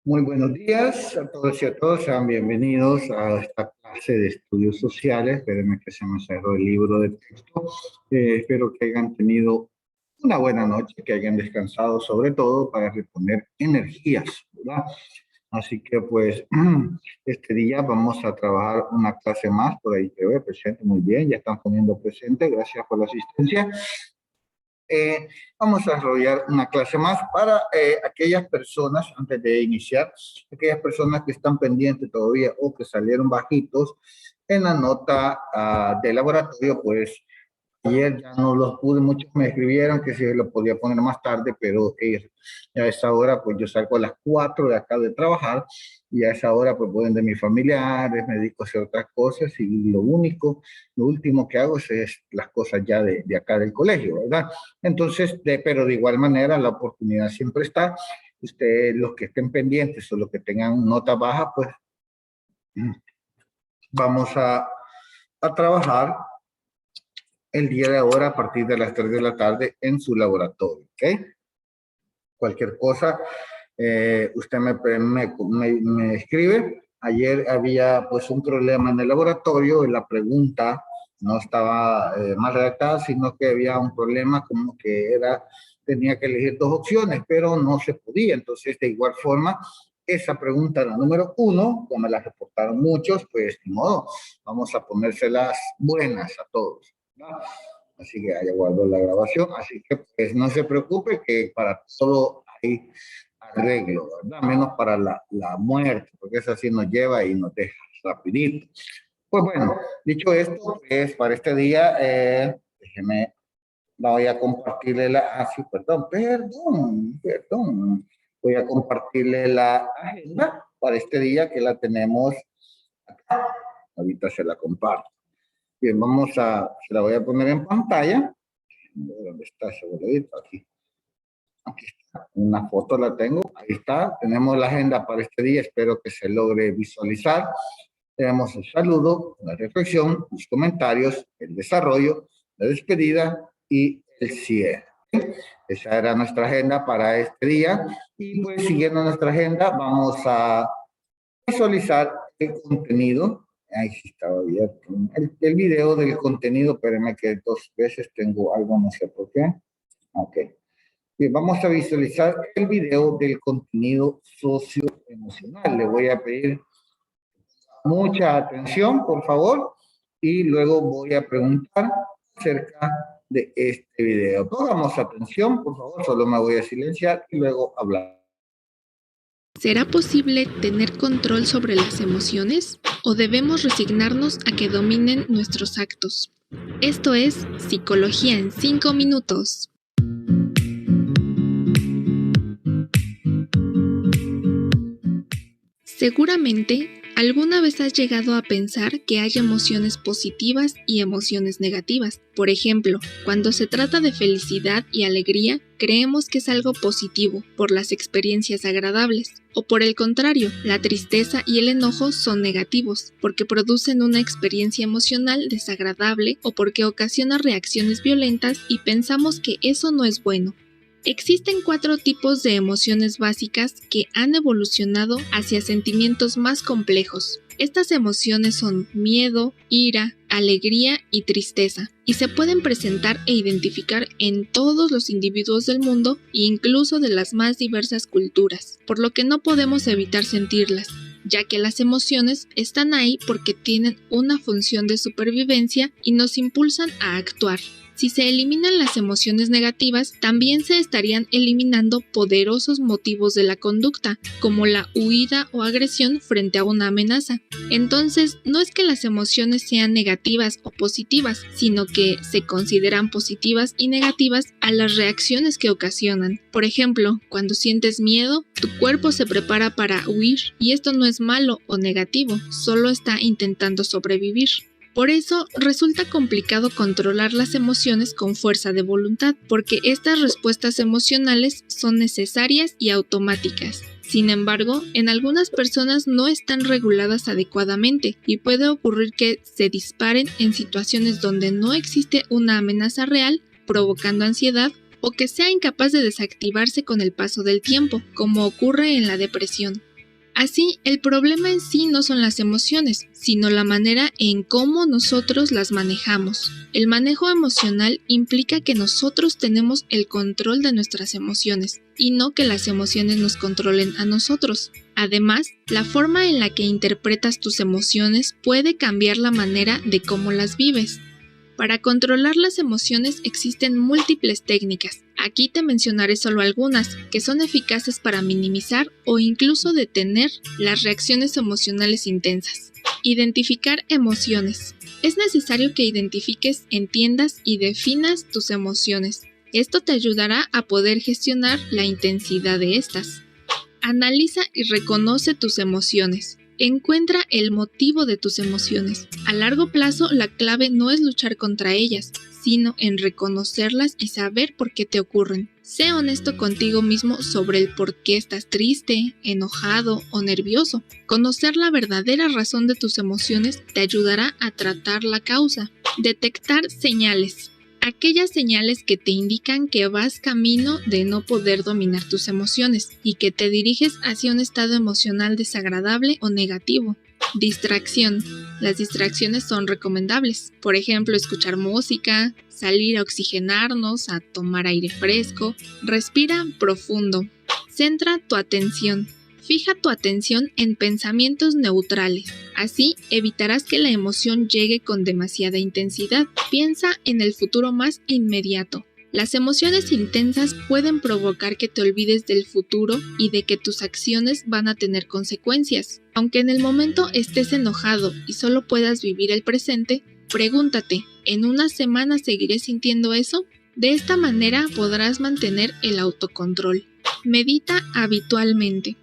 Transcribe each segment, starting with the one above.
Muy buenos días a todos y a todos, sean bienvenidos a esta clase de estudios sociales. Espérenme que se me cerró el libro de texto. Espero que hayan tenido una buena noche, que hayan descansado sobre todo para reponer energías, ¿verdad? Así que pues este día vamos a trabajar una clase más, por ahí te veo presente, muy bien, ya están poniendo presente, gracias por la asistencia. Vamos a desarrollar una clase más para aquellas personas, antes de iniciar, aquellas personas que están pendientes todavía o que salieron bajitos en la nota de laboratorio, pues ayer ya no los pude, muchos me escribieron que si lo podía poner más tarde, pero a esa hora pues yo salgo a las 4 de acá de trabajar y a esa hora pues voy de mis familiares, me dedico a hacer otras cosas y lo último que hago es las cosas ya de acá del colegio, ¿verdad? Entonces, pero de igual manera la oportunidad siempre está. Ustedes, los que estén pendientes o los que tengan nota baja, pues vamos a trabajar el día de ahora a partir de las 3 de la tarde en su laboratorio, ¿ok? Cualquier cosa, usted me escribe. Ayer había pues un problema en el laboratorio, en la pregunta no estaba mal redactada, sino que había un problema como que tenía que elegir dos opciones, pero no se podía. Entonces, de igual forma, esa pregunta, la número 1, como me la reportaron muchos, pues ni modo, vamos a ponérselas buenas a todos, ¿no? Así que haya guardado la grabación. Así que pues no se preocupe que para todo hay arreglo, ¿verdad? Menos para la muerte, porque eso sí nos lleva y nos deja rapidito. Pues bueno, dicho esto, pues para este día, déjeme, la voy a compartirle perdón. Voy a compartirle la agenda para este día que la tenemos acá. Ahorita se la comparto. Bien, se la voy a poner en pantalla. ¿Dónde está ese boleto? Aquí está. Una foto la tengo. Ahí está. Tenemos la agenda para este día. Espero que se logre visualizar. Tenemos el saludo, la reflexión, los comentarios, el desarrollo, la despedida y el cierre. Esa era nuestra agenda para este día. Y pues siguiendo nuestra agenda, vamos a visualizar el contenido. Ahí sí estaba abierto. El video del contenido, espérenme que 2 veces tengo algo, no sé por qué. Ok. Bien, vamos a visualizar el video del contenido socioemocional. Le voy a pedir mucha atención, por favor, y luego voy a preguntar acerca de este video. Pongamos atención, por favor, solo me voy a silenciar y luego hablar. ¿Será posible tener control sobre las emociones o debemos resignarnos a que dominen nuestros actos? Esto es Psicología en 5 minutos. Seguramente, alguna vez has llegado a pensar que hay emociones positivas y emociones negativas. Por ejemplo, cuando se trata de felicidad y alegría, creemos que es algo positivo por las experiencias agradables. O por el contrario, la tristeza y el enojo son negativos, porque producen una experiencia emocional desagradable o porque ocasiona reacciones violentas y pensamos que eso no es bueno. Existen 4 tipos de emociones básicas que han evolucionado hacia sentimientos más complejos. Estas emociones son miedo, ira, alegría y tristeza, y se pueden presentar e identificar en todos los individuos del mundo e incluso de las más diversas culturas, por lo que no podemos evitar sentirlas, ya que las emociones están ahí porque tienen una función de supervivencia y nos impulsan a actuar. Si se eliminan las emociones negativas, también se estarían eliminando poderosos motivos de la conducta, como la huida o agresión frente a una amenaza. Entonces, no es que las emociones sean negativas o positivas, sino que se consideran positivas y negativas a las reacciones que ocasionan. Por ejemplo, cuando sientes miedo, tu cuerpo se prepara para huir, y esto no es malo o negativo, solo está intentando sobrevivir. Por eso resulta complicado controlar las emociones con fuerza de voluntad, porque estas respuestas emocionales son necesarias y automáticas. Sin embargo, en algunas personas no están reguladas adecuadamente y puede ocurrir que se disparen en situaciones donde no existe una amenaza real, provocando ansiedad, o que sea incapaz de desactivarse con el paso del tiempo, como ocurre en la depresión. Así, el problema en sí no son las emociones, sino la manera en cómo nosotros las manejamos. El manejo emocional implica que nosotros tenemos el control de nuestras emociones y no que las emociones nos controlen a nosotros. Además, la forma en la que interpretas tus emociones puede cambiar la manera de cómo las vives. Para controlar las emociones existen múltiples técnicas. Aquí te mencionaré solo algunas, que son eficaces para minimizar o incluso detener las reacciones emocionales intensas. Identificar emociones. Es necesario que identifiques, entiendas y definas tus emociones. Esto te ayudará a poder gestionar la intensidad de estas. Analiza y reconoce tus emociones. Encuentra el motivo de tus emociones. A largo plazo, la clave no es luchar contra ellas, sino en reconocerlas y saber por qué te ocurren. Sé honesto contigo mismo sobre el por qué estás triste, enojado o nervioso. Conocer la verdadera razón de tus emociones te ayudará a tratar la causa. Detectar señales. Aquellas señales que te indican que vas camino de no poder dominar tus emociones y que te diriges hacia un estado emocional desagradable o negativo. Distracción. Las distracciones son recomendables. Por ejemplo, escuchar música, salir a oxigenarnos, a tomar aire fresco. Respira profundo. Centra tu atención. Fija tu atención en pensamientos neutrales. Así evitarás que la emoción llegue con demasiada intensidad. Piensa en el futuro más inmediato. Las emociones intensas pueden provocar que te olvides del futuro y de que tus acciones van a tener consecuencias. Aunque en el momento estés enojado y solo puedas vivir el presente, pregúntate, ¿en una semana seguiré sintiendo eso? De esta manera podrás mantener el autocontrol. Medita habitualmente.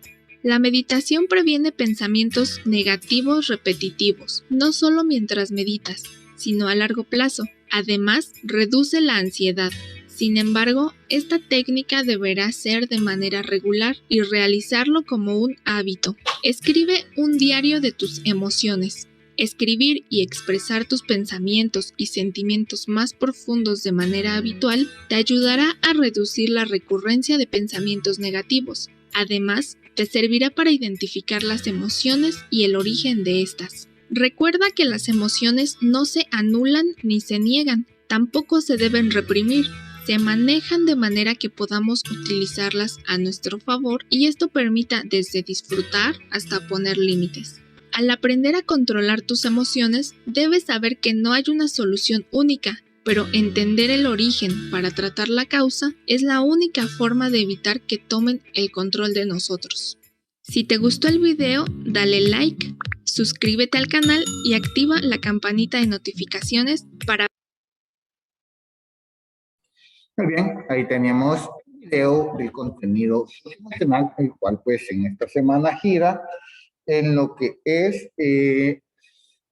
La meditación previene pensamientos negativos repetitivos, no solo mientras meditas, sino a largo plazo. Además, reduce la ansiedad. Sin embargo, esta técnica deberá ser de manera regular y realizarlo como un hábito. Escribe un diario de tus emociones. Escribir y expresar tus pensamientos y sentimientos más profundos de manera habitual te ayudará a reducir la recurrencia de pensamientos negativos. Además, te servirá para identificar las emociones y el origen de estas. Recuerda que las emociones no se anulan ni se niegan, tampoco se deben reprimir. Se manejan de manera que podamos utilizarlas a nuestro favor y esto permita desde disfrutar hasta poner límites. Al aprender a controlar tus emociones, debes saber que no hay una solución única, pero entender el origen para tratar la causa es la única forma de evitar que tomen el control de nosotros. Si te gustó el video, dale like, suscríbete al canal y activa la campanita de notificaciones para... Muy bien, ahí teníamos el video del contenido emocional, el cual pues en esta semana gira en lo que es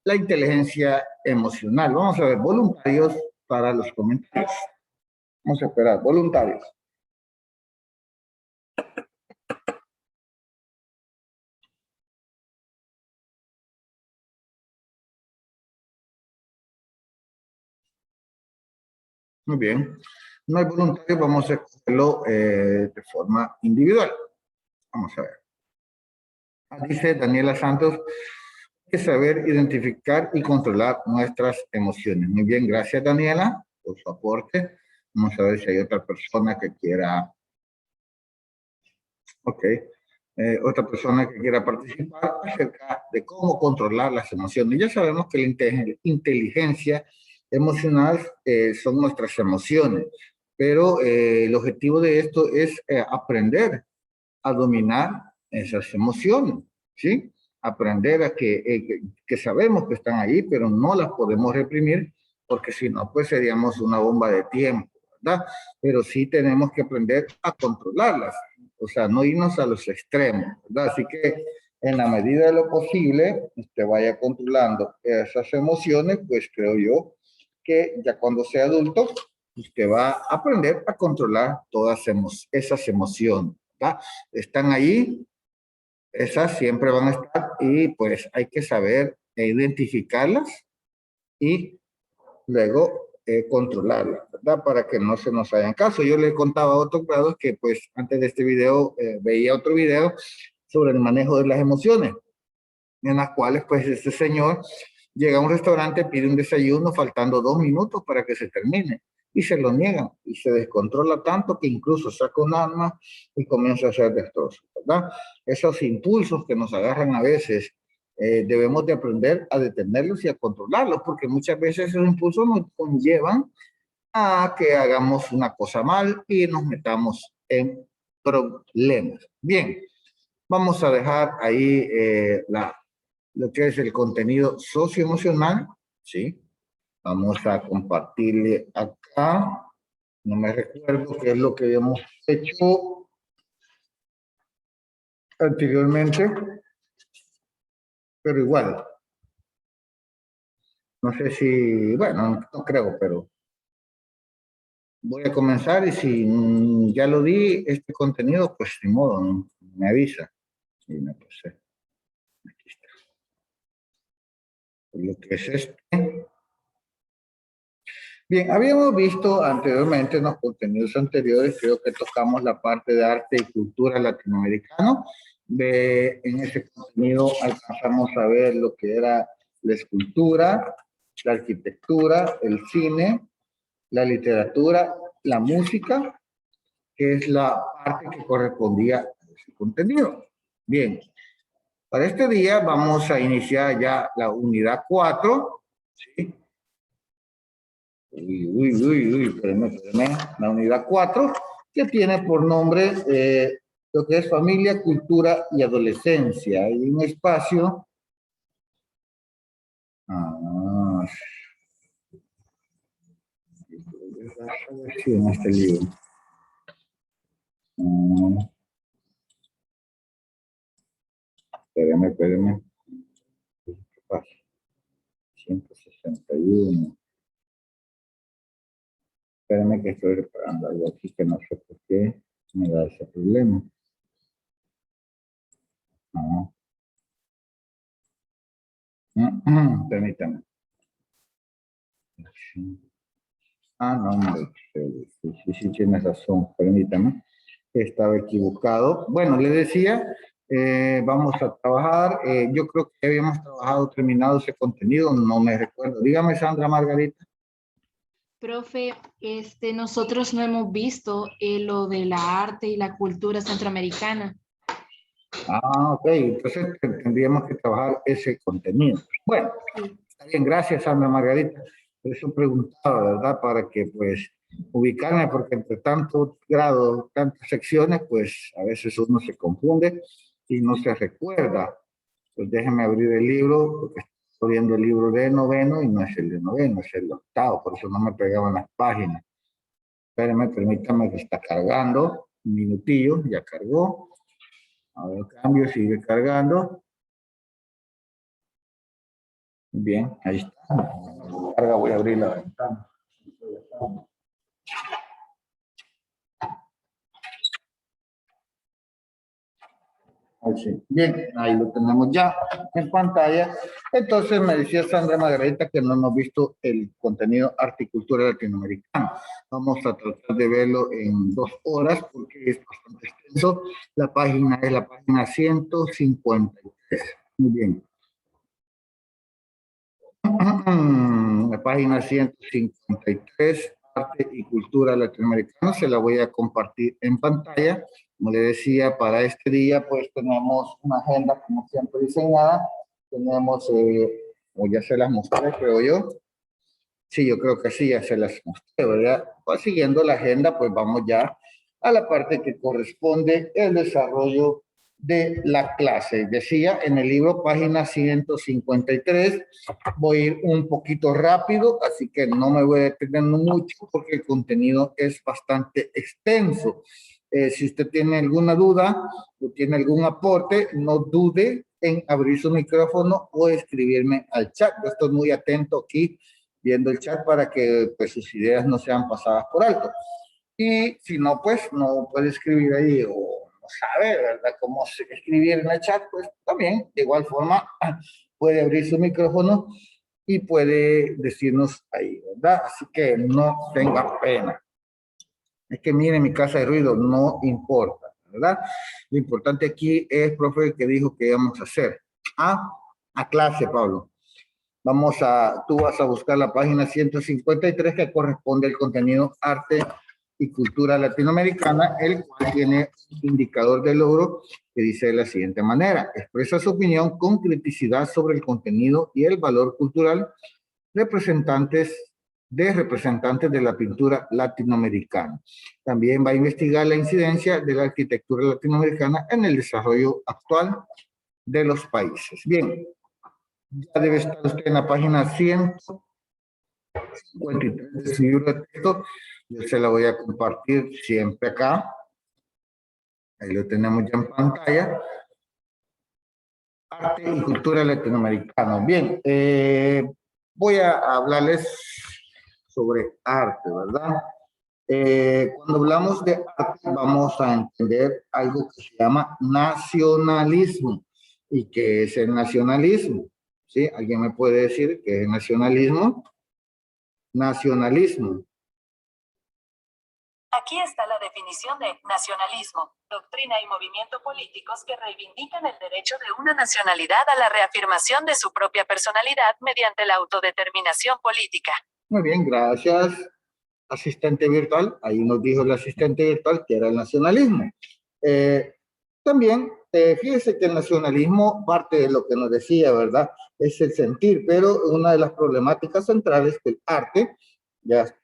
la inteligencia emocional. Vamos a ver, voluntarios para los comentarios. Vamos a esperar, voluntarios. Muy bien. No hay voluntarios, vamos a hacerlo de forma individual. Vamos a ver. Dice Daniela Santos, hay que saber identificar y controlar nuestras emociones. Muy bien, gracias Daniela por su aporte. Vamos a ver si hay otra persona que quiera. Ok. Otra persona que quiera participar acerca de cómo controlar las emociones. Ya sabemos que la inteligencia emocional son nuestras emociones, pero el objetivo de esto es aprender a dominar esas emociones, ¿sí? Aprender a que sabemos que están ahí, pero no las podemos reprimir, porque si no, pues seríamos una bomba de tiempo, ¿verdad? Pero sí tenemos que aprender a controlarlas, o sea, no irnos a los extremos, ¿verdad? Así que en la medida de lo posible, usted vaya controlando esas emociones, pues creo yo que ya cuando sea adulto, usted va a aprender a controlar todas esas emociones, ¿verdad? Están ahí, esas siempre van a estar y pues hay que saber identificarlas y luego controlarlas, ¿verdad? Para que no se nos hagan caso. Yo le contaba a otros grados que pues antes de este video veía otro video sobre el manejo de las emociones, en las cuales pues este señor llega a un restaurante, pide un desayuno faltando 2 minutos para que se termine y se lo niegan y se descontrola tanto que incluso saca un arma y comienza a hacer destrozos, ¿verdad? Esos impulsos que nos agarran a veces, debemos de aprender a detenerlos y a controlarlos, porque muchas veces esos impulsos nos conllevan a que hagamos una cosa mal y nos metamos en problemas. Bien, vamos a dejar ahí lo que es el contenido socioemocional, ¿sí? Vamos a compartirle acá. No me recuerdo qué es lo que habíamos hecho anteriormente, pero igual. No sé si, bueno, no creo, pero voy a comenzar y si ya lo di, este contenido, pues ni modo, me avisa. Y me puse. Aquí está. Lo que es este. Bien, habíamos visto anteriormente en los contenidos anteriores, creo que tocamos la parte de arte y cultura latinoamericano. En ese contenido alcanzamos a ver lo que era la escultura, la arquitectura, el cine, la literatura, la música, que es la parte que correspondía a ese contenido. Bien, para este día vamos a iniciar ya la unidad 4, ¿sí? Espérame. La unidad 4, que tiene por nombre lo que es familia, cultura y adolescencia. Hay un espacio. Sí, en este libro. Espérame. ¿Qué pasa? 161. Espérame que estoy reparando algo aquí que no sé por qué me da ese problema. Permítame. No, hombre. Sí, tienes razón. Permítame. Estaba equivocado. Bueno, le decía, vamos a trabajar. Yo creo que habíamos trabajado, terminado ese contenido. No me recuerdo. Dígame, Sandra Margarita. Profe, nosotros no hemos visto lo de la arte y la cultura centroamericana. Ok. Entonces tendríamos que trabajar ese contenido. Bueno, está bien. Gracias, Sandra Margarita. Por eso preguntaba, ¿verdad? Para que, pues, ubicarme, porque entre tantos grados, tantas secciones, pues, a veces uno se confunde y no se recuerda. Pues déjeme abrir el libro, porque estoy viendo el libro de noveno y no es el de noveno, es el octavo, por eso no me pegaban las páginas. Espérenme, permítame que está cargando, un minutillo, ya cargó. A ver, cambio, sigue cargando. Bien, ahí está. Carga, voy a abrir la ventana. Bien, ahí lo tenemos ya en pantalla. Entonces me decía Sandra Margarita que no hemos visto el contenido arte y cultura latinoamericana. Vamos a tratar de verlo en 2 horas porque es bastante extenso. La página es la página 153. Muy bien. La página 153, arte y cultura latinoamericana, se la voy a compartir en pantalla. Como le decía, para este día, pues tenemos una agenda, como siempre, diseñada. Tenemos, o ya se las mostré, creo yo. Sí, yo creo que sí, ya se las mostré, ¿verdad? Pues siguiendo la agenda, pues vamos ya a la parte que corresponde el desarrollo de la clase. Decía en el libro, página 153, voy a ir un poquito rápido, así que no me voy a detener mucho porque el contenido es bastante extenso. Si usted tiene alguna duda o tiene algún aporte, no dude en abrir su micrófono o escribirme al chat. Yo estoy muy atento aquí viendo el chat para que pues, sus ideas no sean pasadas por alto. Y si no, pues no puede escribir ahí o no sabe, ¿verdad?, cómo escribir en el chat, pues también, de igual forma, puede abrir su micrófono y puede decirnos ahí, ¿verdad? Así que no tenga pena. Es que mire, mi casa de ruido no importa, ¿verdad? Lo importante aquí es, profe, que dijo que íbamos a hacer. A clase, Pablo. Tú vas a buscar la página 153 que corresponde al contenido arte y cultura latinoamericana, el cual tiene un indicador de logro que dice de la siguiente manera: expresa su opinión con criticidad sobre el contenido y el valor cultural representantes de la pintura latinoamericana. También va a investigar la incidencia de la arquitectura latinoamericana en el desarrollo actual de los países. Bien, ya debe estar usted en la página 153 de su libro de texto. Yo se la voy a compartir siempre acá. Ahí lo tenemos ya en pantalla. Arte y cultura latinoamericana. Bien, voy a hablarles sobre arte, ¿verdad? Cuando hablamos de arte vamos a entender algo que se llama nacionalismo. ¿Y qué es el nacionalismo? ¿Sí? ¿Alguien me puede decir qué es el nacionalismo? Nacionalismo. Aquí está la definición de nacionalismo: doctrina y movimiento políticos que reivindican el derecho de una nacionalidad a la reafirmación de su propia personalidad mediante la autodeterminación política. Muy bien, gracias, asistente virtual. Ahí nos dijo el asistente virtual que era el nacionalismo. También, fíjese que el nacionalismo, parte de lo que nos decía, ¿verdad? Es el sentir, pero una de las problemáticas centrales del arte,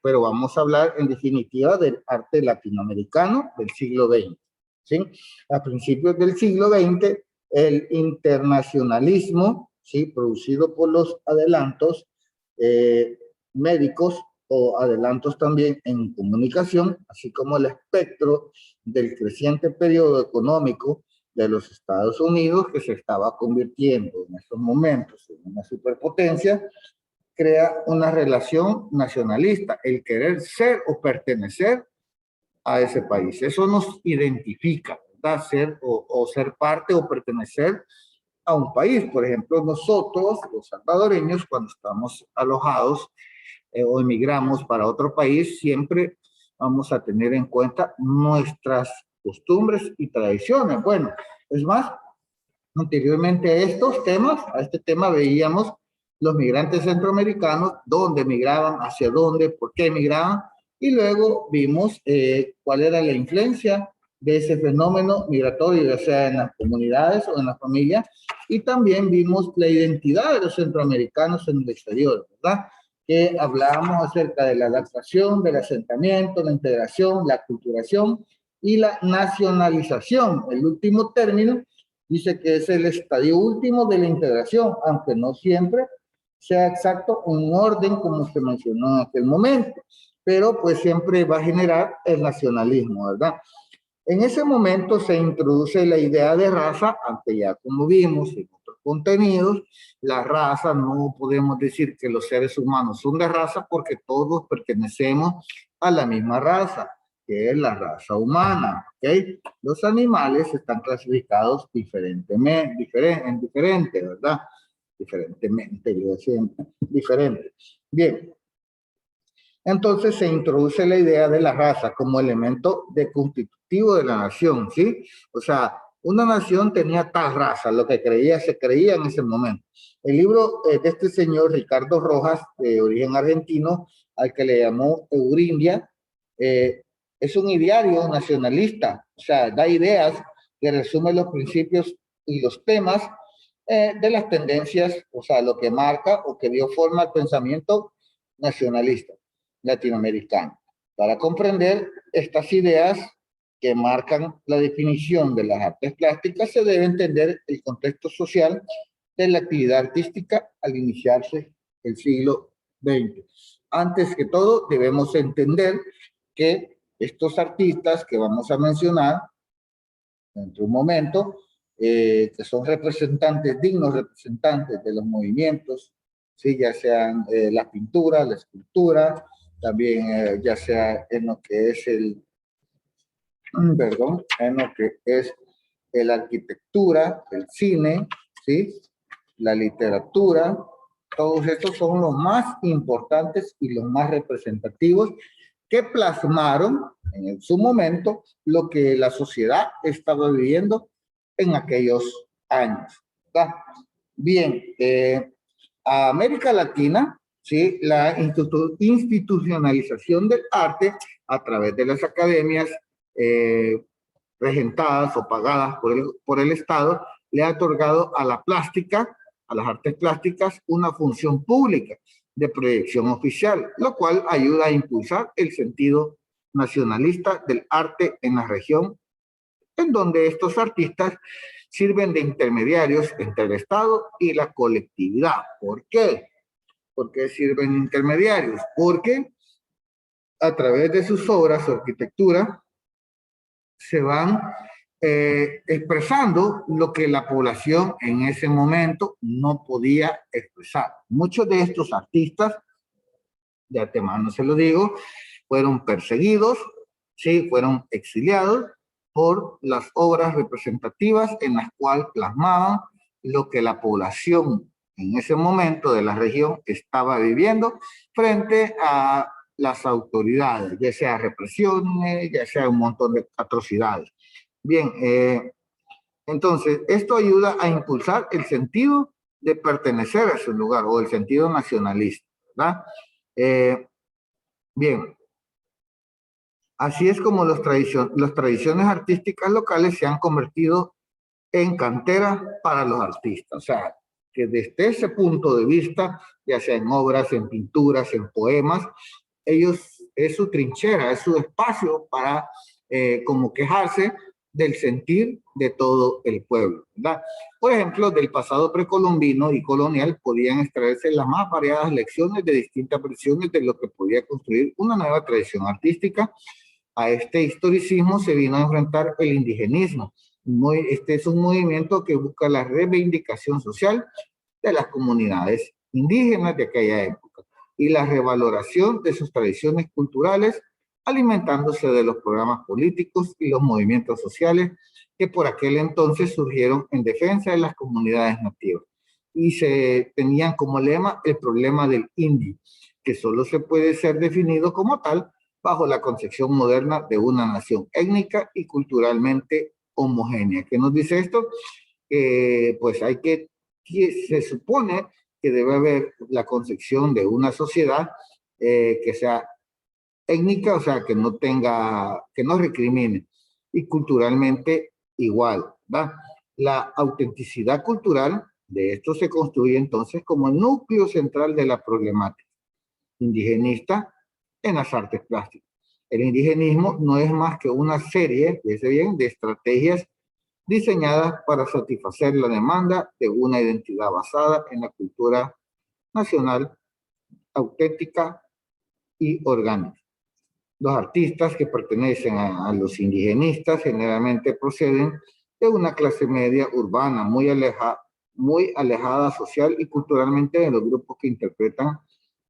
pero vamos a hablar en definitiva del arte latinoamericano del siglo XX, ¿sí? A principios del siglo XX, el internacionalismo, ¿sí? Producido por los adelantos médicos o adelantos también en comunicación, así como el espectro del creciente periodo económico de los Estados Unidos, que se estaba convirtiendo en estos momentos en una superpotencia, crea una relación nacionalista, el querer ser o pertenecer a ese país. Eso nos identifica, ¿verdad? Ser o ser parte o pertenecer a un país. Por ejemplo, nosotros, los salvadoreños, cuando estamos alojados o emigramos para otro país, siempre vamos a tener en cuenta nuestras costumbres y tradiciones. Bueno, es más, anteriormente a este tema veíamos los migrantes centroamericanos, dónde migraban, hacia dónde, por qué migraban, y luego vimos cuál era la influencia de ese fenómeno migratorio, ya sea en las comunidades o en la familia, y también vimos la identidad de los centroamericanos en el exterior, ¿verdad? Que hablábamos acerca de la adaptación, del asentamiento, la integración, la aculturación y la nacionalización. El último término dice que es el estadio último de la integración, aunque no siempre sea exacto un orden como se mencionó en aquel momento, pero pues siempre va a generar el nacionalismo, ¿verdad? En ese momento se introduce la idea de raza, aunque ya como vimos en otros contenidos, la raza no podemos decir que los seres humanos son de raza porque todos pertenecemos a la misma raza, que es la raza humana, ¿ok? Los animales están clasificados diferentemente, ¿verdad? Diferentemente, yo siempre, diferente. Bien. Entonces se introduce la idea de la raza como elemento de constitutivo de la nación, ¿sí? O sea, una nación tenía tal raza, lo que se creía en ese momento. El libro de este señor Ricardo Rojas, de origen argentino, al que le llamó Eurindia, es un ideario nacionalista, o sea, da ideas que resumen los principios y los temas de las tendencias, o sea, lo que marca o que dio forma al pensamiento nacionalista latinoamericano. Para comprender estas ideas que marcan la definición de las artes plásticas, se debe entender el contexto social de la actividad artística al iniciarse el siglo XX. Antes que todo, debemos entender que estos artistas que vamos a mencionar dentro de un momento, que son representantes, dignos representantes de los movimientos, ¿sí? Ya sean la pintura, la escultura, también ya sea en lo que es en lo que es la arquitectura, el cine, ¿sí? La literatura, todos estos son los más importantes y los más representativos que plasmaron en su momento lo que la sociedad estaba viviendo en aquellos años, ¿verdad? Bien, a América Latina, ¿sí? La institucionalización del arte a través de las academias regentadas o pagadas por el Estado, le ha otorgado a la plástica, a las artes plásticas, una función pública de proyección oficial, lo cual ayuda a impulsar el sentido nacionalista del arte en la región, en donde estos artistas sirven de intermediarios entre el Estado y la colectividad. ¿Por qué? ¿Por qué sirven de intermediarios? Porque a través de sus obras, su arquitectura, se van expresando lo que la población en ese momento no podía expresar. Muchos de estos artistas, de antemano se lo digo, fueron perseguidos, sí, fueron exiliados por las obras representativas en las cuales plasmaban lo que la población en ese momento de la región estaba viviendo frente a las autoridades, ya sea represiones, ya sea un montón de atrocidades. Bien, entonces esto ayuda a impulsar el sentido de pertenecer a ese lugar o el sentido nacionalista, ¿verdad? Bien, así es como las tradiciones artísticas locales se han convertido en cantera para los artistas. O sea, que desde ese punto de vista, ya sea en obras, en pinturas, en poemas, ellos, es su trinchera, es su espacio para como quejarse del sentir de todo el pueblo, ¿verdad? Por ejemplo, del pasado precolombino y colonial podían extraerse las más variadas lecciones de distintas versiones de lo que podía construir una nueva tradición artística. A este historicismo se vino a enfrentar el indigenismo. Este es un movimiento que busca la reivindicación social de las comunidades indígenas de aquella época y la revaloración de sus tradiciones culturales, alimentándose de los programas políticos y los movimientos sociales que por aquel entonces surgieron en defensa de las comunidades nativas. Y se tenían como lema el problema del indio, que solo se puede ser definido como tal bajo la concepción moderna de una nación étnica y culturalmente homogénea. ¿Qué nos dice esto? Pues se supone que debe haber la concepción de una sociedad que sea étnica, o sea, que no recrimine, y culturalmente igual, ¿va? La autenticidad cultural de esto se construye entonces como el núcleo central de la problemática indigenista en las artes plásticas. El indigenismo no es más que una serie, fíjense bien, de estrategias diseñadas para satisfacer la demanda de una identidad basada en la cultura nacional, auténtica y orgánica. Los artistas que pertenecen a los indigenistas generalmente proceden de una clase media urbana muy alejada social y culturalmente de los grupos que interpretan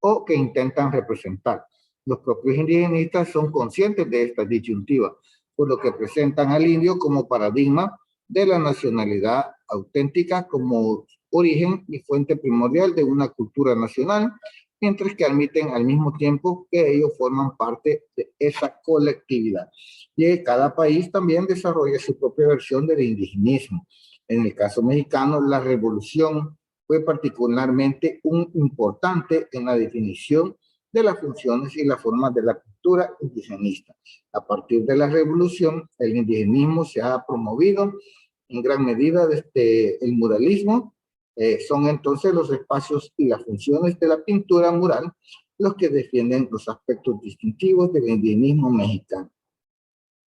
o que intentan representar. Los propios indigenistas son conscientes de esta disyuntiva, por lo que presentan al indio como paradigma de la nacionalidad auténtica como origen y fuente primordial de una cultura nacional, mientras que admiten al mismo tiempo que ellos forman parte de esa colectividad. Y cada país también desarrolla su propia versión del indigenismo. En el caso mexicano, la revolución fue particularmente importante en la definición de las funciones y las formas de la cultura indigenista. A partir de la revolución, el indigenismo se ha promovido en gran medida desde el muralismo. Son entonces los espacios y las funciones de la pintura mural los que defienden los aspectos distintivos del indigenismo mexicano.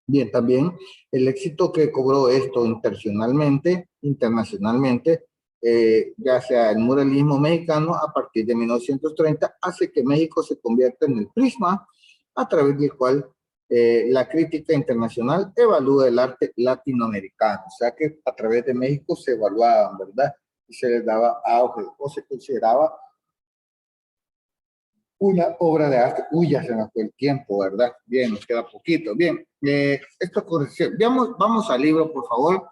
Bien, también el éxito que cobró esto internacionalmente, ya sea el muralismo mexicano a partir de 1930, hace que México se convierta en el prisma a través del cual la crítica internacional evalúa el arte latinoamericano. O sea que a través de México se evaluaban, ¿verdad? Y se les daba auge o se consideraba una obra de arte. Uy, ya se nos fue el tiempo, ¿verdad? Bien, nos queda poquito. Bien, esto corrección. Vamos al libro, por favor.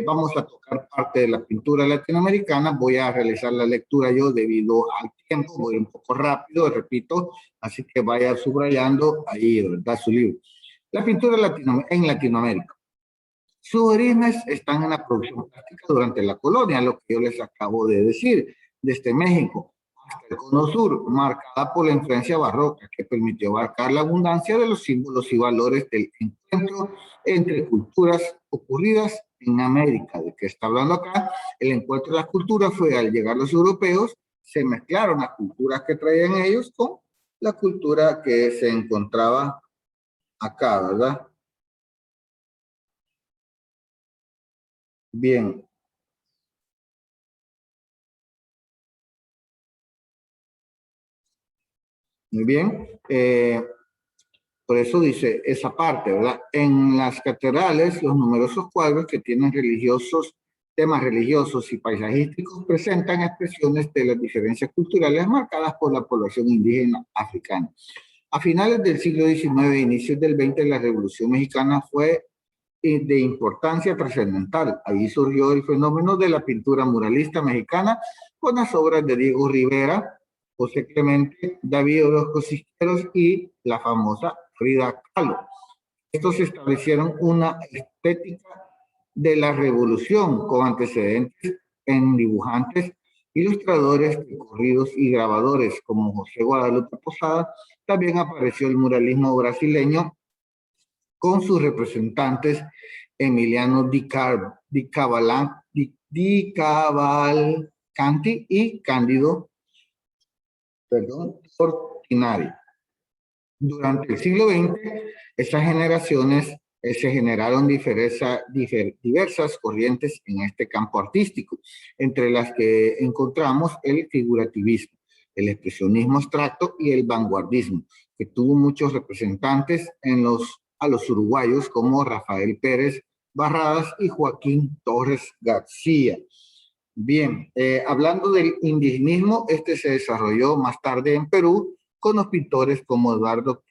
Vamos a tocar parte de la pintura latinoamericana. Voy a realizar la lectura yo debido al tiempo. Voy un poco rápido, repito, así que vaya subrayando ahí, ¿verdad? Su libro. La pintura en Latinoamérica. Sus orígenes están en la producción plástica durante la colonia, lo que yo les acabo de decir, desde México hasta el Cono Sur, marcada por la influencia barroca que permitió abarcar la abundancia de los símbolos y valores del encuentro entre culturas ocurridas en América. ¿De qué está hablando acá? El encuentro de las culturas fue al llegar los europeos, se mezclaron las culturas que traían ellos con la cultura que se encontraba acá, ¿verdad? Bien. Muy bien. Por eso dice esa parte, ¿verdad? En las catedrales, los numerosos cuadros que tienen temas religiosos y paisajísticos presentan expresiones de las diferencias culturales marcadas por la población indígena africana. A finales del siglo XIX e inicios del XX, la Revolución Mexicana fue de importancia trascendental. Ahí surgió el fenómeno de la pintura muralista mexicana con las obras de Diego Rivera, José Clemente, David Orozco Cisneros y la famosa Frida Kahlo. Estos establecieron una estética de la revolución con antecedentes en dibujantes, ilustradores, corridos y grabadores como José Guadalupe Posada. También apareció el muralismo brasileño con sus representantes Emiliano Di Cavalcanti y Cándido Portinari. Durante el siglo XX, estas generaciones se generaron diversas corrientes en este campo artístico, entre las que encontramos el figurativismo, el expresionismo abstracto y el vanguardismo, que tuvo muchos representantes a los uruguayos como Rafael Pérez Barradas y Joaquín Torres García. Bien, hablando del indigenismo, este se desarrolló más tarde en Perú con los pintores como Eduardo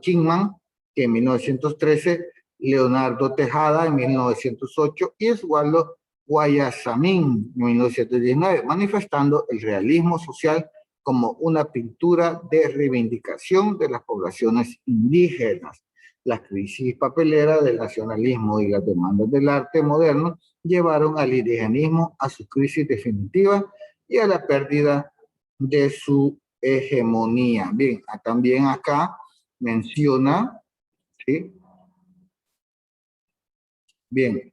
Kingman, que en 1913, Leonardo Tejada en 1908 y Osvaldo Guayasamín en 1919, manifestando el realismo social como una pintura de reivindicación de las poblaciones indígenas. La crisis papelera del nacionalismo y las demandas del arte moderno llevaron al indigenismo a su crisis definitiva y a la pérdida de su hegemonía. Bien, también acá menciona, ¿sí? Bien,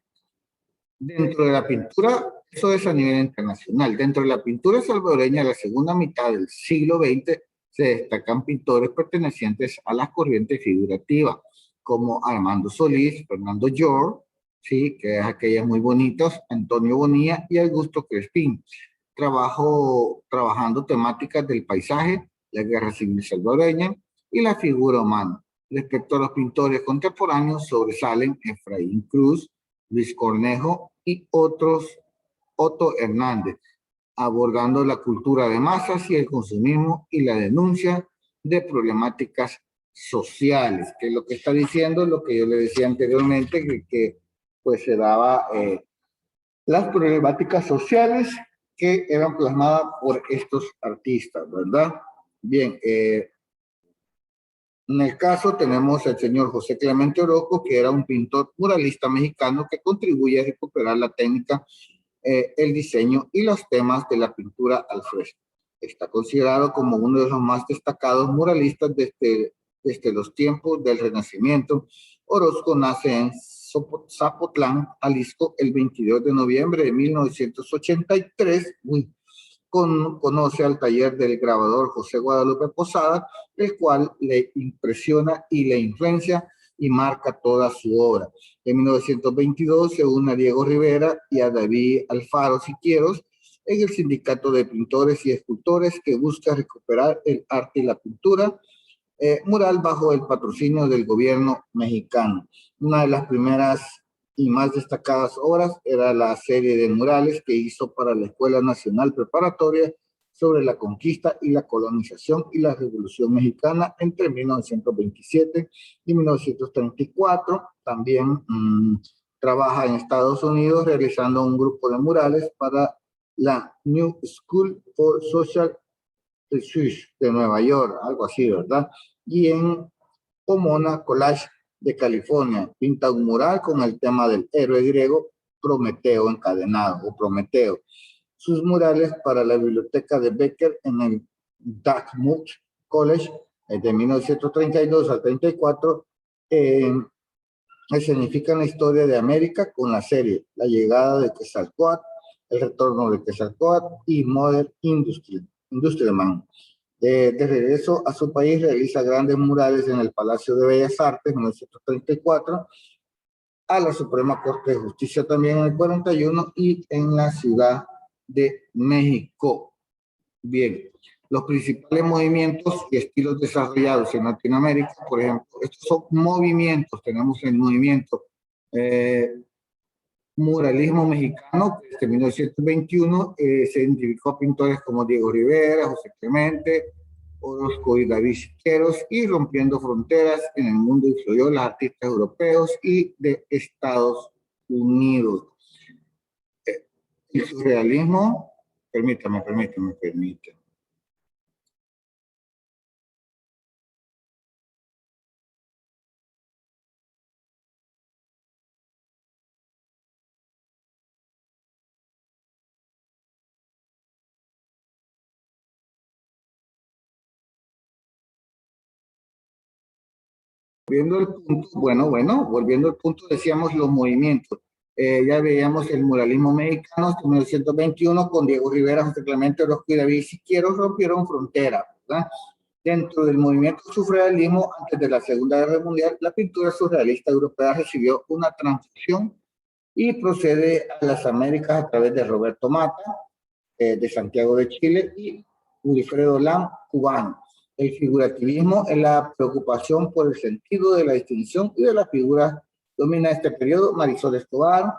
dentro de la pintura, eso es a nivel internacional, dentro de la pintura salvadoreña de la segunda mitad del siglo XX se destacan pintores pertenecientes a las corrientes figurativas, como Armando Solís, Fernando Llor, ¿sí? Que es aquellas muy bonitas, Antonio Bonilla y Augusto Crespín, trabajando temáticas del paisaje, la guerra civil salvadoreña y la figura humana. Respecto a los pintores contemporáneos, sobresalen Efraín Cruz, Luis Cornejo y Otto Hernández, abordando la cultura de masas y el consumismo y la denuncia de problemáticas sociales, que es lo que está diciendo, lo que yo le decía anteriormente, que pues se daba las problemáticas sociales que eran plasmadas por estos artistas, ¿verdad? Bien, en el caso tenemos al señor José Clemente Orozco, que era un pintor muralista mexicano que contribuye a recuperar la técnica, el diseño y los temas de la pintura al fresco. Está considerado como uno de los más destacados muralistas desde los tiempos del Renacimiento. Orozco nace en Zapotlán, Jalisco, el 22 de noviembre de 1983. Conoce al taller del grabador José Guadalupe Posada, el cual le impresiona y le influencia y marca toda su obra. En 1922 se une a Diego Rivera y a David Alfaro Siqueiros en el Sindicato de Pintores y Escultores, que busca recuperar el arte y la pintura mural bajo el patrocinio del gobierno mexicano. Una de las primeras y más destacadas obras era la serie de murales que hizo para la Escuela Nacional Preparatoria sobre la conquista y la colonización y la Revolución Mexicana entre 1927 y 1934. También trabaja en Estados Unidos realizando un grupo de murales para la New School for Social Research de Nueva York, algo así, ¿verdad? Y en Pomona College de California pinta un mural con el tema del héroe griego Prometeo encadenado o Prometeo. Sus murales para la biblioteca de Becker en el Dartmouth College de 1932 al 34 escenifican la historia de América con la serie La llegada de Quetzalcóatl, El retorno de Quetzalcóatl y Modern Industryman. De regreso a su país realiza grandes murales en el Palacio de Bellas Artes en 1934, a la Suprema Corte de Justicia también en el 41 y en la Ciudad de México. Bien, los principales movimientos y estilos desarrollados en Latinoamérica, por ejemplo, estos son movimientos. Tenemos el movimiento muralismo mexicano, que desde 1921 se identificó a pintores como Diego Rivera, José Clemente, Orozco y David Siqueiros, y rompiendo fronteras en el mundo influyó los artistas europeos y de Estados Unidos. El surrealismo, permítame. Volviendo al punto, decíamos los movimientos. Ya veíamos el muralismo mexicano en 1921 con Diego Rivera, José Clemente Orozco y David Siqueiros rompieron fronteras, ¿verdad? Dentro del movimiento surrealismo, antes de la Segunda Guerra Mundial, la pintura surrealista europea recibió una transición y procede a las Américas a través de Roberto Mata, de Santiago de Chile, y Wilfredo Lam, cubano. El figurativismo es la preocupación por el sentido de la distinción y de las figuras. Domina este periodo Marisol Escobar,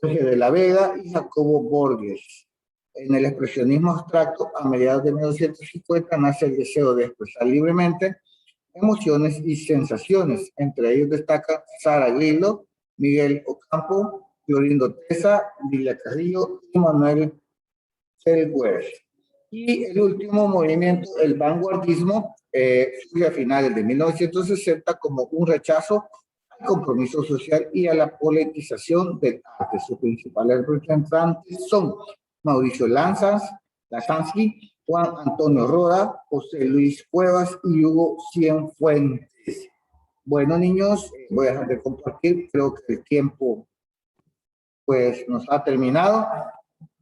Jorge de la Vega y Jacobo Borges. En el expresionismo abstracto, a mediados de 1950, nace el deseo de expresar libremente emociones y sensaciones. Entre ellos destaca Sara Grillo, Miguel Ocampo, Florindo Tesa, Lilia Carrillo y Manuel Felguer. Y el último movimiento, el vanguardismo, surge a finales de 1960 como un rechazo al compromiso social y a la politización del arte. Sus principales representantes son Mauricio Lasansky, Juan Antonio Roda, José Luis Cuevas y Hugo Cienfuentes. Bueno, niños, voy a dejar de compartir. Creo que el tiempo pues nos ha terminado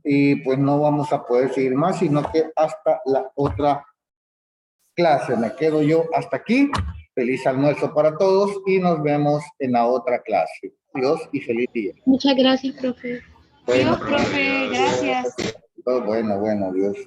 y pues no vamos a poder seguir más, sino que hasta la otra clase. Me quedo yo hasta aquí. Feliz almuerzo para todos y nos vemos en la otra clase. Adiós y feliz día. Muchas gracias, profe. Adiós, profe. Gracias. Bueno, adiós.